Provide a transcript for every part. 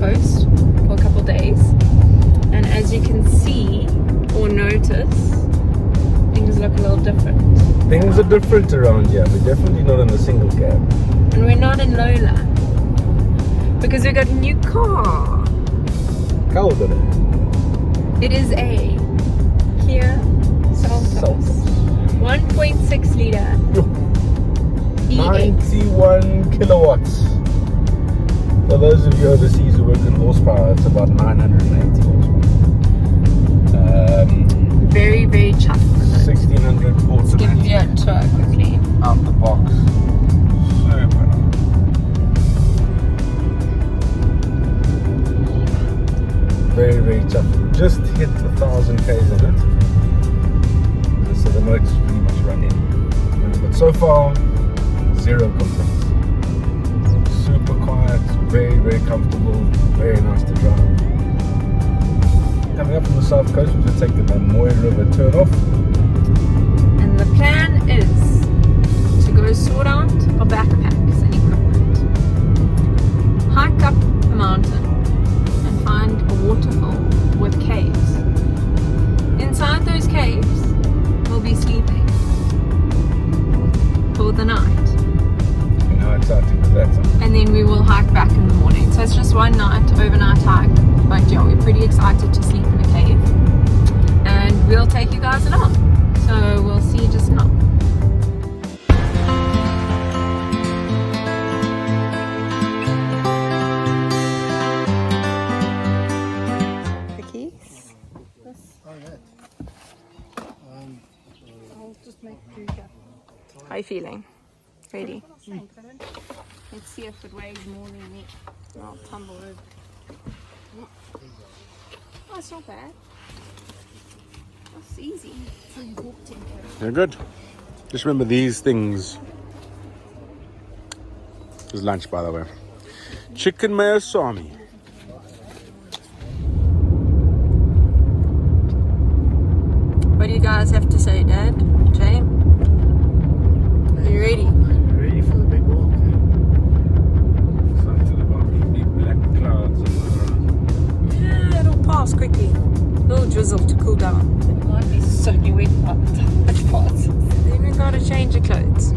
coast for a couple of days, and as you can see or notice, things look a little different. Things are different around here. We're definitely not in a single cab. And we're not in Lola because we got a new car. How old are they? It is a Kia Seltos 1.6 litre E8. 91 kilowatts. For those of you overseas who work in horsepower, it's about 980 horsepower. Very, very chuffed with it. 1600 Let's give automatic you a tour quickly. out the box. Super. Very, very chuffed. Just hit 1,000 k's on it. So the motor's pretty much running. But so far, zero complaints. Super quiet, very, very comfortable, very nice to drive. Coming up from the south coast, we'll take the Moy River turn off. And the plan is to go sort out our backpacks and equipment, hike up a mountain and find a waterfall with caves. Inside those caves, we'll be sleeping for the night. And how exciting is that? And then we will hike back in the morning. So it's just one night, overnight hike. But yeah, we're pretty excited to sleep in a cave. And we'll take you guys along. So we'll see you just now. The keys? Oh, yeah. I'll just make you go. How are you feeling? Ready? Let's see if it weighs more than me. I'll tumble over. Oh, it's not bad. That's easy. So you walked in. They're good. Just remember these things. This is lunch, by the way. Chicken mayo salami. What do you guys have to say, Dad? Jay? Are you ready? Ready for the big walk? Something about big black clouds on the horizon. Yeah, it'll pass quickly. A little drizzle to cool down. It might be soaking wet by the time it passes. Then we gotta change your clothes.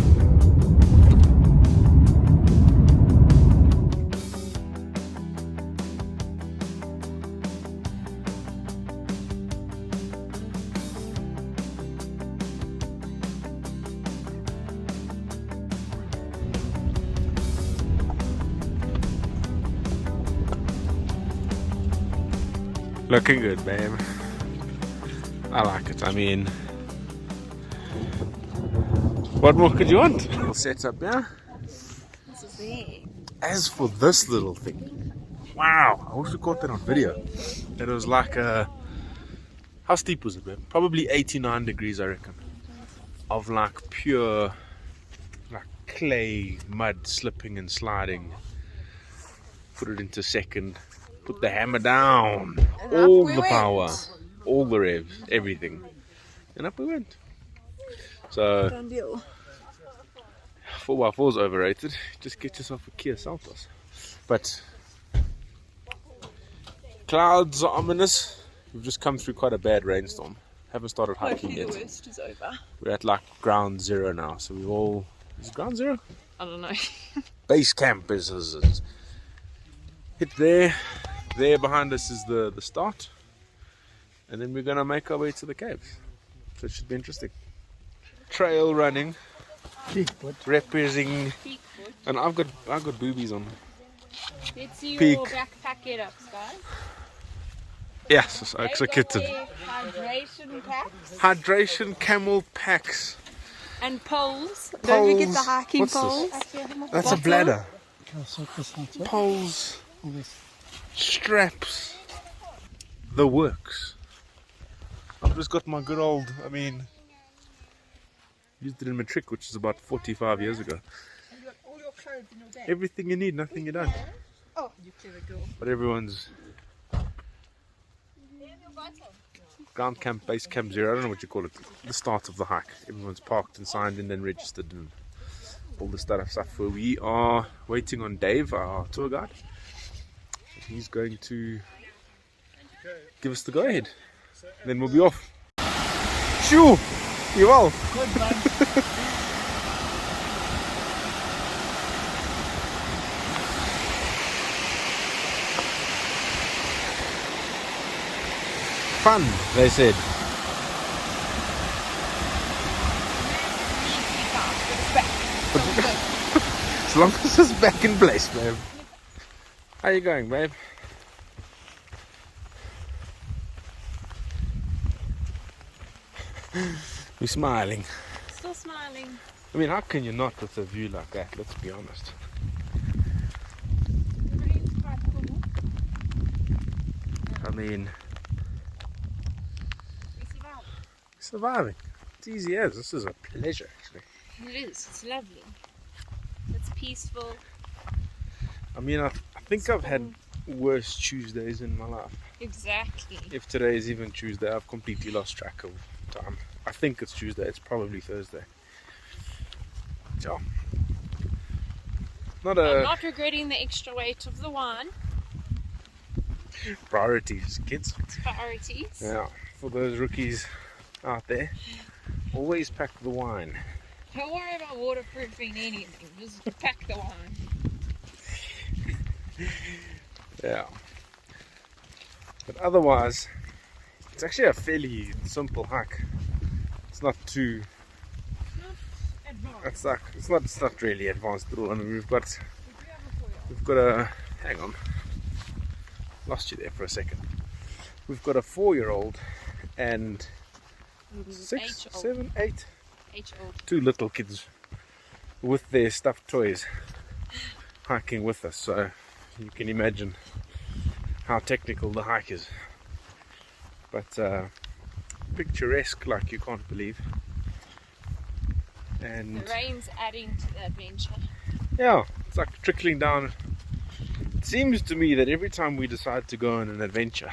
Looking good, babe. I like it. I mean, what more could you want? We'll set up, yeah? This is it. As for this little thing, wow, I wish we caught that on video. It was like how steep was it, babe? Probably 89 degrees, I reckon. Of like pure, like clay, mud slipping and sliding. Put it into second. Put the hammer down, And all up we the went. power, all the revs, everything, and up we went. So Done deal. 4x4 is overrated. Just get yourself a Kia Seltos. But clouds are ominous. We've just come through quite a bad rainstorm. Haven't started hiking Hopefully yet. the worst is over. We're at like ground zero now, so we all. Is it ground zero? I don't know. Base camp is hit there. There behind us is the start, and then we're gonna make our way to the caves. So it should be interesting. Trail running, representing, and I've got boobies on. Let's see Peak. your backpack get ups, guys. Yes, executed. Hydration packs Hydration camel packs. and poles. Don't forget the Poles. hiking What's this? poles. That's a Bottle. bladder. All Poles, this. straps, the works. I've just got my good old. I mean, used it in matric, which is about 45 years ago. You got all your clothes in your bag. Everything you need, nothing you don't. Oh, you clever girl. But everyone's ground camp, base camp zero, I don't know what you call it, the start of the hike. Everyone's parked and signed in and registered and all the stuff. We are waiting on Dave, our tour guide. he's going to give us the go ahead. Then we'll be off. Shoo! Jawel! Fun, they said. As long as it's back in place, babe. How you going, babe? We're smiling. Still smiling. I mean, how can you not with a view like that? Let's be honest. The rain's quite cool. I mean, We're surviving. It's easy as. This is a pleasure, actually. It is. It's lovely. It's peaceful. I mean, I think I've had worse Tuesdays in my life. Exactly. If today is even Tuesday, I've completely lost track of time. I think it's Tuesday. It's probably Thursday. So, I'm not regretting the extra weight of the wine. Priorities, kids. It's priorities. Yeah, for those rookies out there, always pack the wine. Don't worry about waterproofing anything. Just pack the wine. Yeah. But otherwise, it's actually a fairly simple hike. It's not too. Advanced. It's not really advanced at all. I mean, we've got a. Hang on. Lost you there for a second. We've got a 4-year-old and 6, 7, 8. 2 little kids with their stuffed toys hiking with us, so you can imagine how technical the hike is, but picturesque like you can't believe. And the rain's adding to the adventure. Yeah, it's like trickling down. It seems to me that every time we decide to go on an adventure,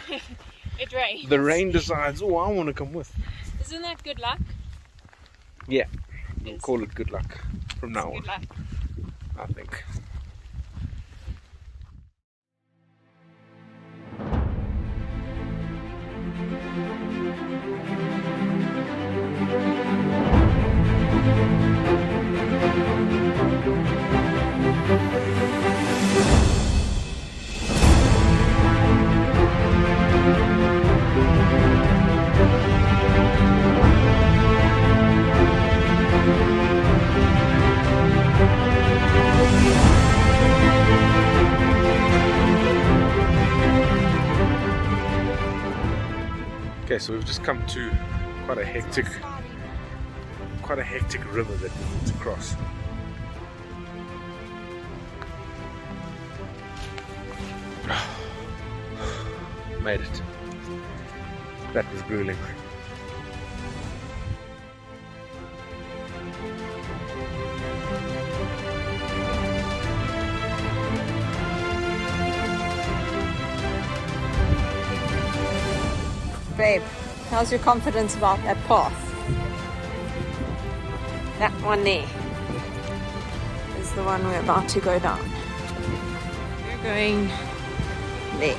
it rains. The rain decides, oh, I want to come with. Isn't that good luck? Yeah, we'll call it good luck from now on. Good luck. I think. Okay, so we've just come to quite a hectic river that we need to cross. Made it. That was grueling. Babe, how's your confidence about that path? That one there is the one we're about to go down. We're going there.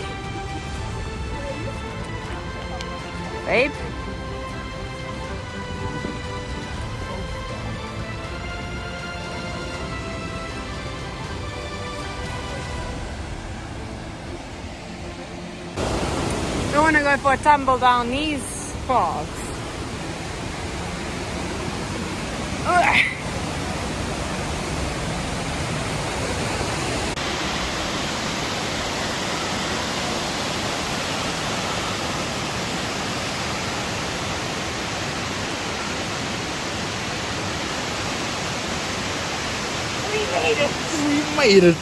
Babe? Don't want to go for a tumble down these paths. Ugh. We made it!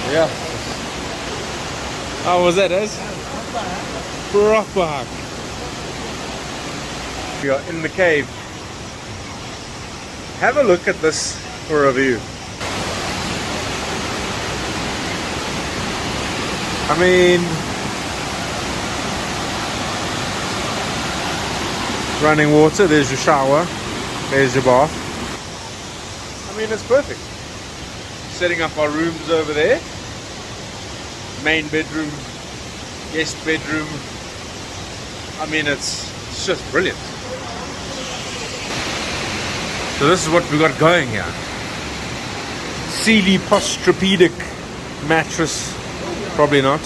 Yeah. How was that, Ez? Proper hike. We are in the cave. Have a look at this for a view. I mean, running water, there's your shower, there's your bath. I mean, it's perfect. Setting up our rooms over there. Main bedroom, guest bedroom. I mean, it's just brilliant. So this is what we got going here. Sealy Posturepedic mattress. Probably not.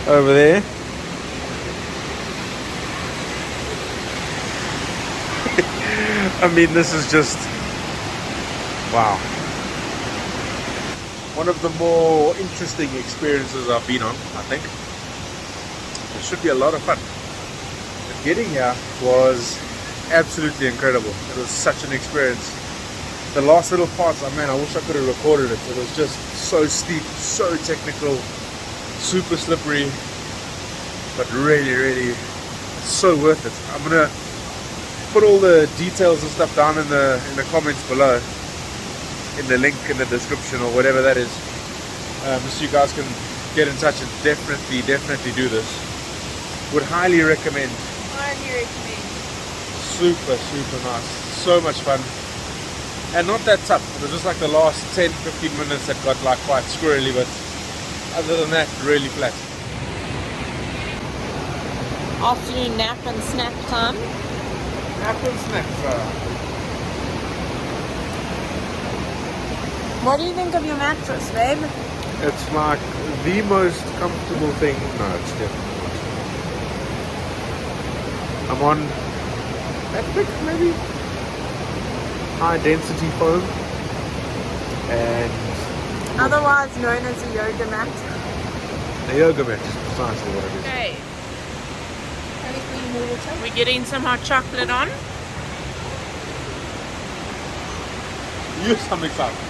Over there. I mean, this is just wow. One of the more interesting experiences I've been on, I think. It should be a lot of fun. But getting here was absolutely incredible. It was such an experience. The last little parts, I wish I could have recorded it. It was just so steep, so technical, super slippery, but really so worth it. I'm gonna put all the details and stuff down in the comments below, in the link in the description or whatever that is, so you guys can get in touch and definitely do this. Would highly recommend. Super nice, so much fun, and not that tough. It was just like the last 10-15 minutes that got like quite squirrely, but other than that, really flat. Afternoon nap and snack time. Nap and snack time. What do you think of your mattress, babe? It's like the most comfortable thing. No, it's definitely not. I'm on Epic, maybe? High density foam. And otherwise known as a yoga mat. a yoga mat is precisely what it is. Okay. We're getting some hot chocolate on. Use some excitement.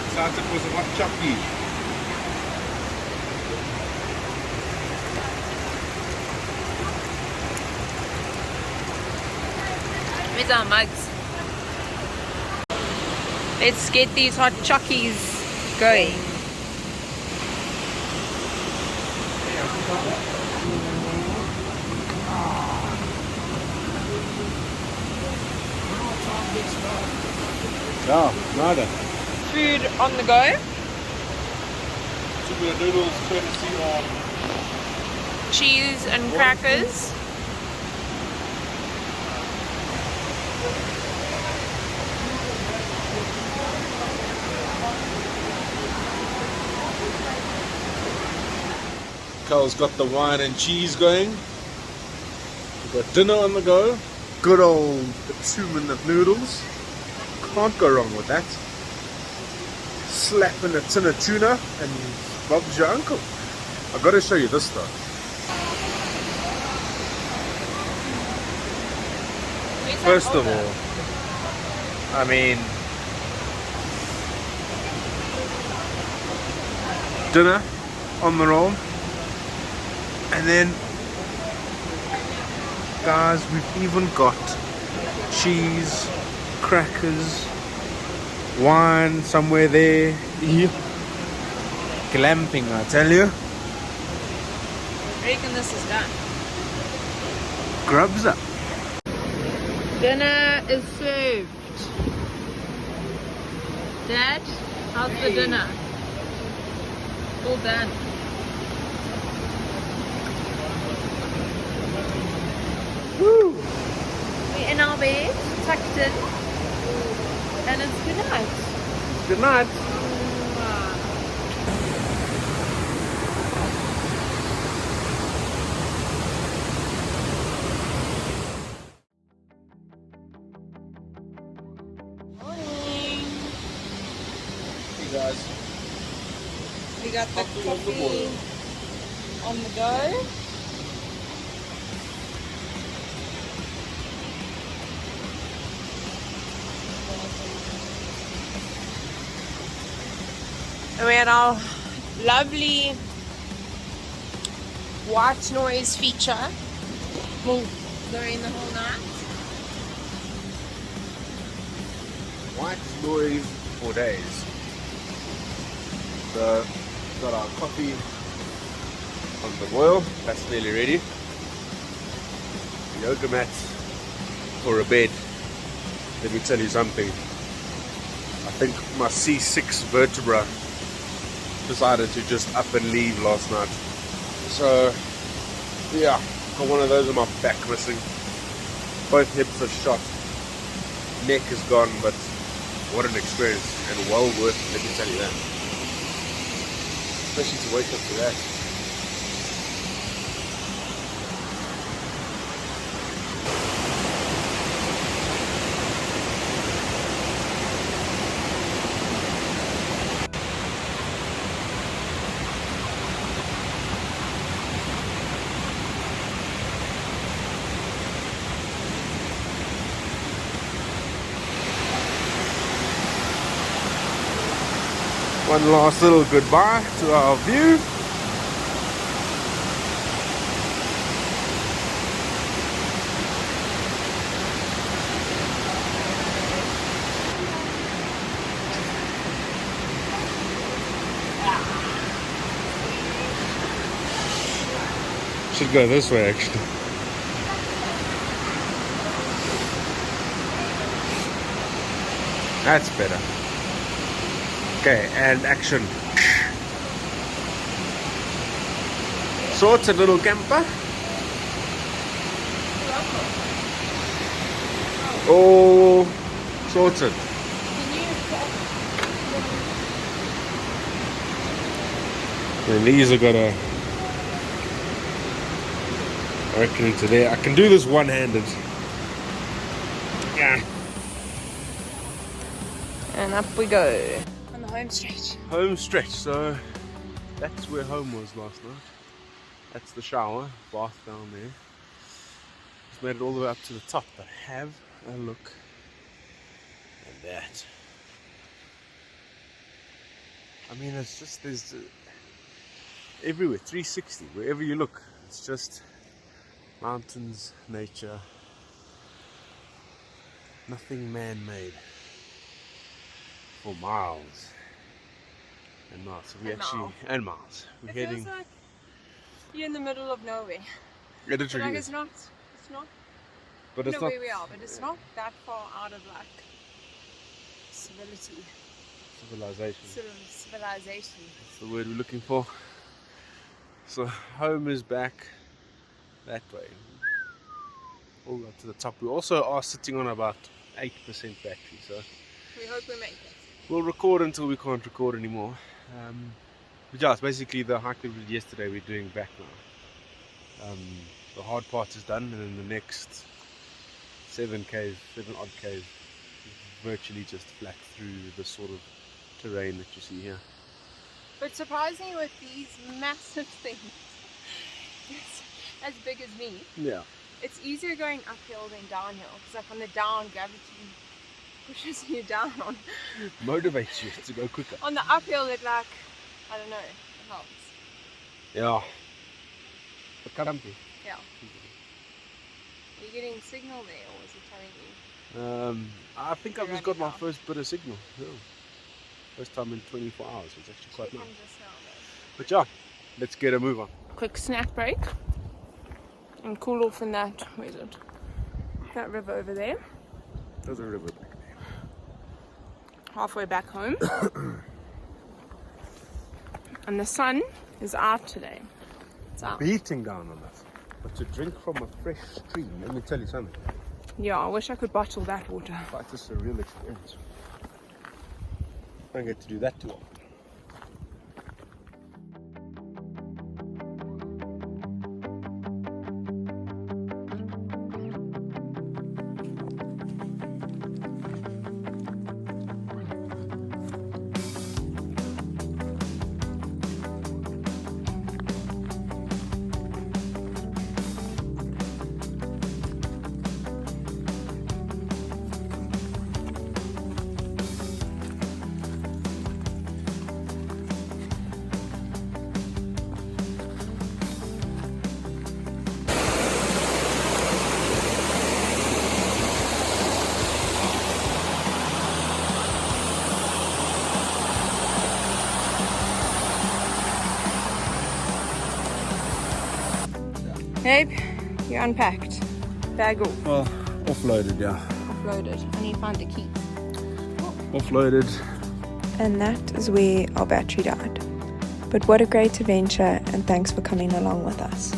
Excited for some hot chocolate. Where's our mugs? Let's get these hot chockies going. No, nada. Food on the go. Super noodles courtesy of Cheese and crackers. Carl's got the wine and cheese going. We've got dinner on the go. Good old 2-minute noodles. Can't go wrong with that. Slapping a tin of tuna and Bob's your uncle. I've got to show you this though. First of all, I mean, dinner on the roll. And then, guys, we've even got cheese, crackers, wine somewhere there. Glamping, I tell you. I reckon this is done. Grubs up. Dinner is served. Dad, how's the dinner? All done. Woo! We're in our bed, tucked in, and it's good night. Good night. Morning. Hey guys. We got the coffee on the go. And we had our lovely white noise feature. Well, during the whole night. White noise for days. So, got our coffee on the boil. That's nearly ready. Yoga mat for a bed. Let me tell you something. I think my C6 vertebra decided to just up and leave last night. So, yeah, got one of those on my back missing. Both hips are shot. Neck is gone, but what an experience and well worth it, let me tell you that. Especially to wake up to that. One last little goodbye to our view. Should go this way actually. That's better. Okay, and action. Sorted little camper. Oh, sorted. And these have got a, I reckon into there. I can do this one-handed. Yeah. And up we go. On the home stretch. Home stretch, so that's where home was last night. That's the shower, bath down there. Just made it all the way up to the top, but have a look at that. I mean, it's just, there's everywhere, 360, wherever you look. It's just mountains, nature, nothing man-made. For miles and miles. We and miles. We're It heading. feels like you're in the middle of nowhere. It literally Like is. it's not. But I it's know not. where we are, but it's not that far out of like civility. Civilization. Civilization. That's the word we're looking for. So home is back that way. All up to the top. We also are sitting on about 8% battery, so We hope we make it. we'll record until we can't record anymore. But yeah, it's basically the hike that we did yesterday we're doing back now. The hard part is done, and then the next 7 odd k's is virtually just flat through the sort of terrain that you see here. But surprisingly, with these massive things, as big as me, Yeah. it's easier going uphill than downhill. Because like on the down, gravity pushes you down. Motivates you to go quicker. On the uphill, it like, I don't know, it helps. Yeah. But karampi. Yeah. Are you getting signal there, or is it telling you? I think I've just got my first bit of signal. Yeah. First time in 24 hours. It's actually quite nice. But yeah, let's get a move on. Quick snack break and cool off in that, where is it? That river over there. There's a river back there. Halfway back home. And the sun is out today. It's out. Beating down on us. But to drink from a fresh stream, let me tell you something. Yeah, I wish I could bottle that water. Quite a surreal experience. I don't get to do that too often. Babe, you unpacked. Bag off. Well, offloaded, yeah. Offloaded. I need to find the key. Offloaded. And that is where our battery died. But what a great adventure, and thanks for coming along with us.